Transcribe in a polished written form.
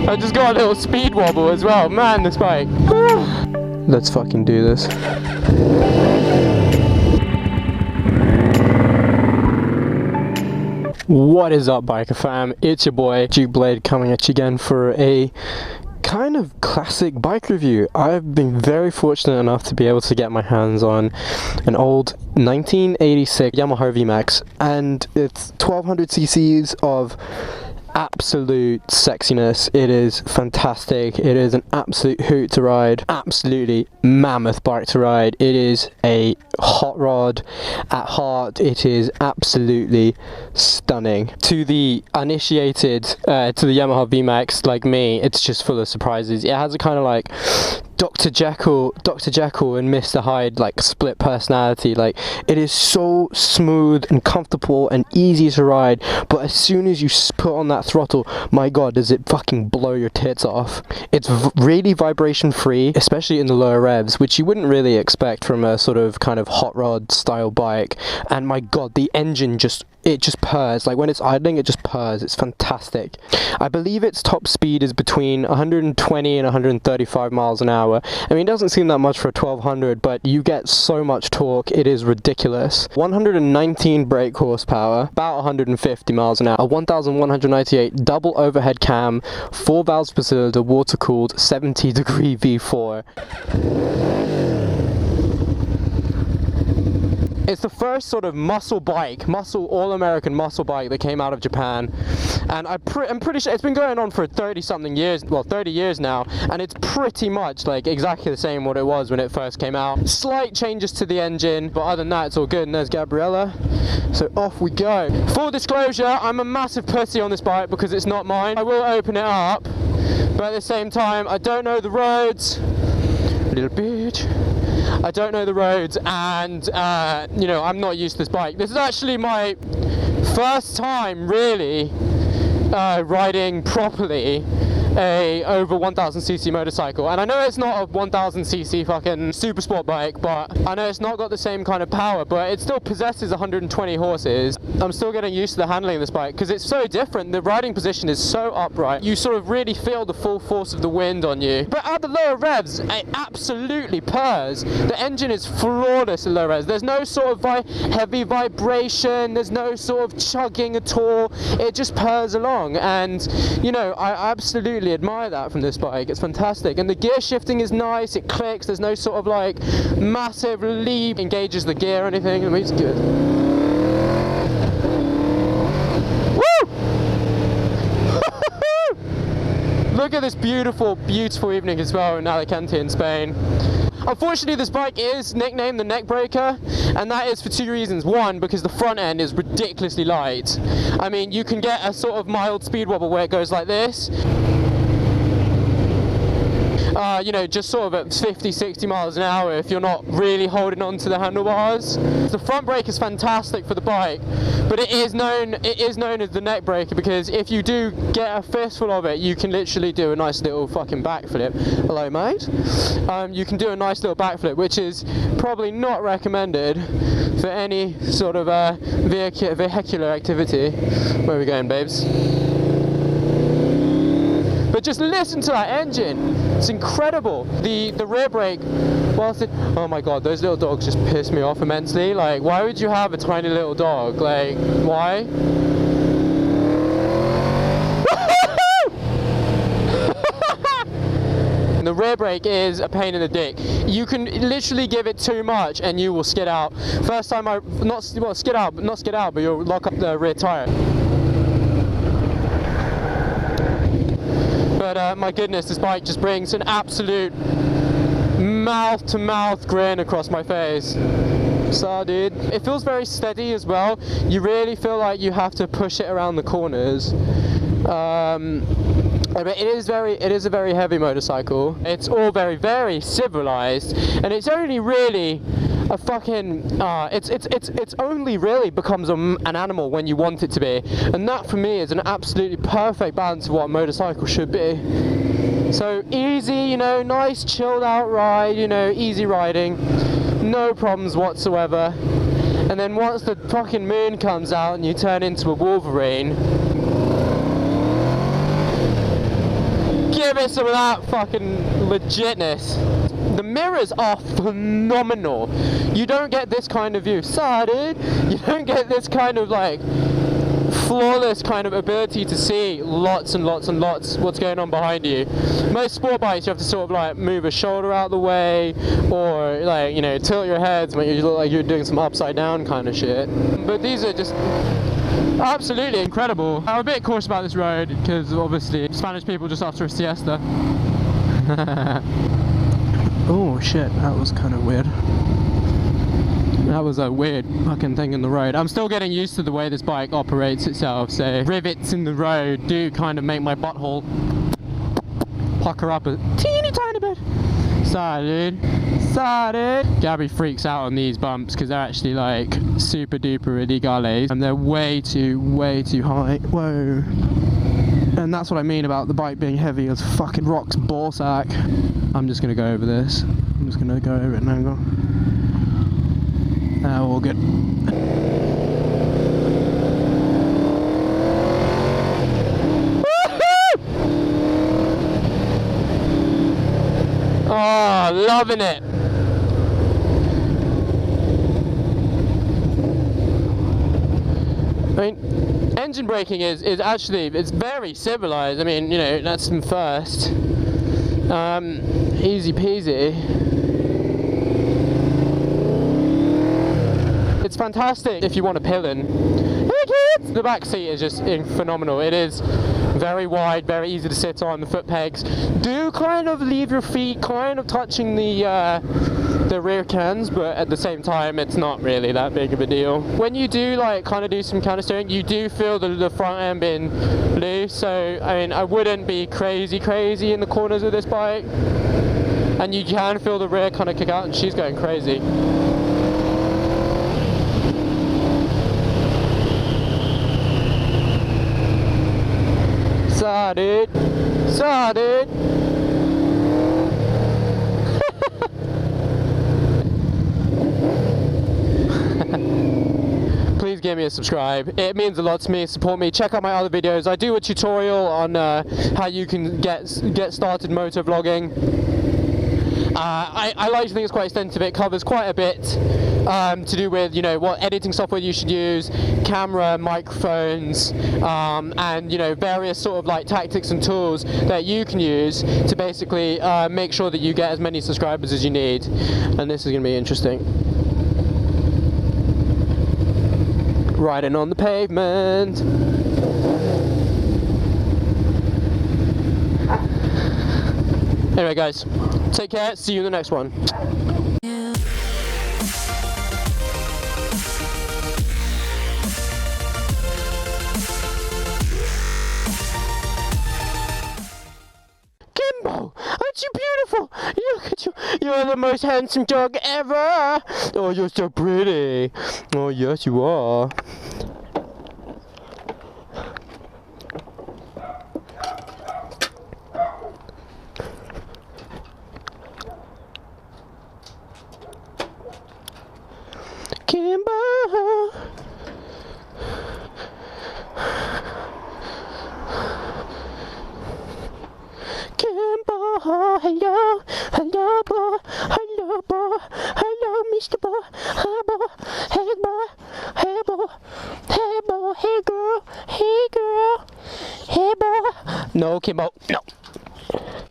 I just got a little speed wobble as well. Man, this bike. Let's fucking do this. What is up, biker fam? It's your boy RST Blade coming at you again for a kind of classic bike review. I've been very fortunate enough to be able to get my hands on an old 1986 Yamaha VMAX, and it's 1200 cc's of absolute sexiness. It is fantastic. It is an absolute hoot to ride. Absolutely mammoth bike to ride. It is a hot rod at heart. It is absolutely stunning. To the uninitiated to the Yamaha VMAX like me, it's just full of surprises. It has a kind of like Dr. Jekyll and Mr. Hyde like split personality. Like, it is so smooth and comfortable and easy to ride, but as soon as you put on that throttle, my god, does it fucking blow your tits off. It's really vibration free, especially in the lower revs, which you wouldn't really expect from a sort of kind of hot rod style bike. And my god, the engine just purrs. Like, when it's idling, it just purrs. It's fantastic. I believe its top speed is between 120 and 135 miles an hour. I mean, it doesn't seem that much for a 1200, but you get so much torque, it is ridiculous. 119 brake horsepower, about 150 miles an hour, a 1198 double overhead cam, 4 valves per cylinder, water cooled, 70-degree V4. It's the first sort of all-American muscle bike that came out of Japan, and I'm pretty sure it's been going on for 30-something years, well 30 years now, and it's pretty much like exactly the same what it was when it first came out. Slight changes to the engine, but other than that it's all good. And there's Gabriella, so off we go. Full disclosure, I'm a massive pussy on this bike because it's not mine. I will open it up, but at the same time I don't know the roads. Little bitch. I don't know the roads, and you know, I'm not used to this bike. This is actually my first time really riding properly a over 1000cc motorcycle, and I know it's not a 1000cc fucking super sport bike, but I know it's not got the same kind of power, but it still possesses 120 horses. I'm still getting used to the handling of this bike because it's so different. The riding position is so upright. You sort of really feel the full force of the wind on you. But at the lower revs, it absolutely purrs. The engine is flawless at low revs. There's no sort of heavy vibration. There's no sort of chugging at all. It just purrs along, and you know, I absolutely admire that from this bike. It's fantastic, and the gear shifting is nice. It clicks. There's no sort of like massive leap engages the gear or anything. I mean, it's good. Look at this beautiful, beautiful evening as well in Alicante in Spain. Unfortunately, this bike is nicknamed the neck breaker, and that is for two reasons. One, because the front end is ridiculously light. I mean, you can get a sort of mild speed wobble where it goes like this. You know, just sort of at 50-60 miles an hour if you're not really holding on to the handlebars. The front brake is fantastic for the bike, but it is known as the neck breaker because if you do get a fistful of it, you can literally do a nice little fucking backflip. Hello, mate. You can do a nice little backflip, which is probably not recommended for any sort of vehicular activity. Where are we going, babes? But just listen to that engine. It's incredible. The rear brake, whilst it, oh my god, those little dogs just piss me off immensely. Like, why would you have a tiny little dog? Like, why? The rear brake is a pain in the dick. You can literally give it too much and you will skid out. First time not skid out, but you'll lock up the rear tire. But my goodness, this bike just brings an absolute mouth-to-mouth grin across my face. So, dude, it feels very steady as well. You really feel like you have to push it around the corners. But it is a very heavy motorcycle. It's all very, very civilized, and it's only really a fucking it's only really becomes an animal when you want it to be, and that for me is an absolutely perfect balance of what a motorcycle should be. So easy, you know, nice chilled out ride, you know, easy riding, no problems whatsoever. And then once the fucking moon comes out and you turn into a Wolverine, give it some of that fucking legitness. The mirrors are phenomenal. You don't get this kind of view. Sorry, dude. You don't get this kind of like flawless kind of ability to see lots and lots and lots what's going on behind you. Most sport bikes you have to sort of like move a shoulder out the way, or like, you know, tilt your heads when you look like you're doing some upside down kind of shit. But these are just absolutely incredible. I'm a bit cautious about this road because obviously Spanish people just after a siesta. Oh shit, that was kind of weird. That was a weird fucking thing in the road. I'm still getting used to the way this bike operates itself, so rivets in the road do kind of make my butthole pucker up a teeny tiny bit. Sorry, dude. Sorry. Gabby freaks out on these bumps because they're actually like super duper illegales and they're way too high. Whoa. And that's what I mean about the bike being heavy as fucking rocks ballsack. I'm just gonna go over this. I'm just gonna go over it at an angle. All good. Oh, loving it. I mean, engine braking is actually, it's very civilized. I mean, you know, that's in first. Easy peasy. It's fantastic if you want a pill-in. The back seat is just phenomenal. It is very wide, very easy to sit on. The foot pegs do kind of leave your feet kind of touching the rear cans, but at the same time it's not really that big of a deal. When you do like kind of do some counter steering, you do feel the front end being loose, so I mean I wouldn't be crazy in the corners of this bike, and you can feel the rear kind of kick out, and she's going crazy. Saw dude. Saw dude. Please give me a subscribe. It means a lot to me. Support me. Check out my other videos. I do a tutorial on how you can get started motor vlogging. I like to think it's quite extensive. It covers quite a bit to do with, you know, what editing software you should use, camera, microphones, and, you know, various sort of like tactics and tools that you can use to basically make sure that you get as many subscribers as you need. And this is going to be interesting. Riding on the pavement. Anyway guys, take care, see you in the next one. Kimbo, aren't you beautiful? Look at you, you're the most handsome dog ever. Oh, you're so pretty. Oh, yes you are. Kimbo. Kimbo, hello, hello boy, hello boy, hello Mr. Boy, hi boy, hey boy, hey boy, hey boy, hey girl, hey girl, hey boy. No, Kimbo, no.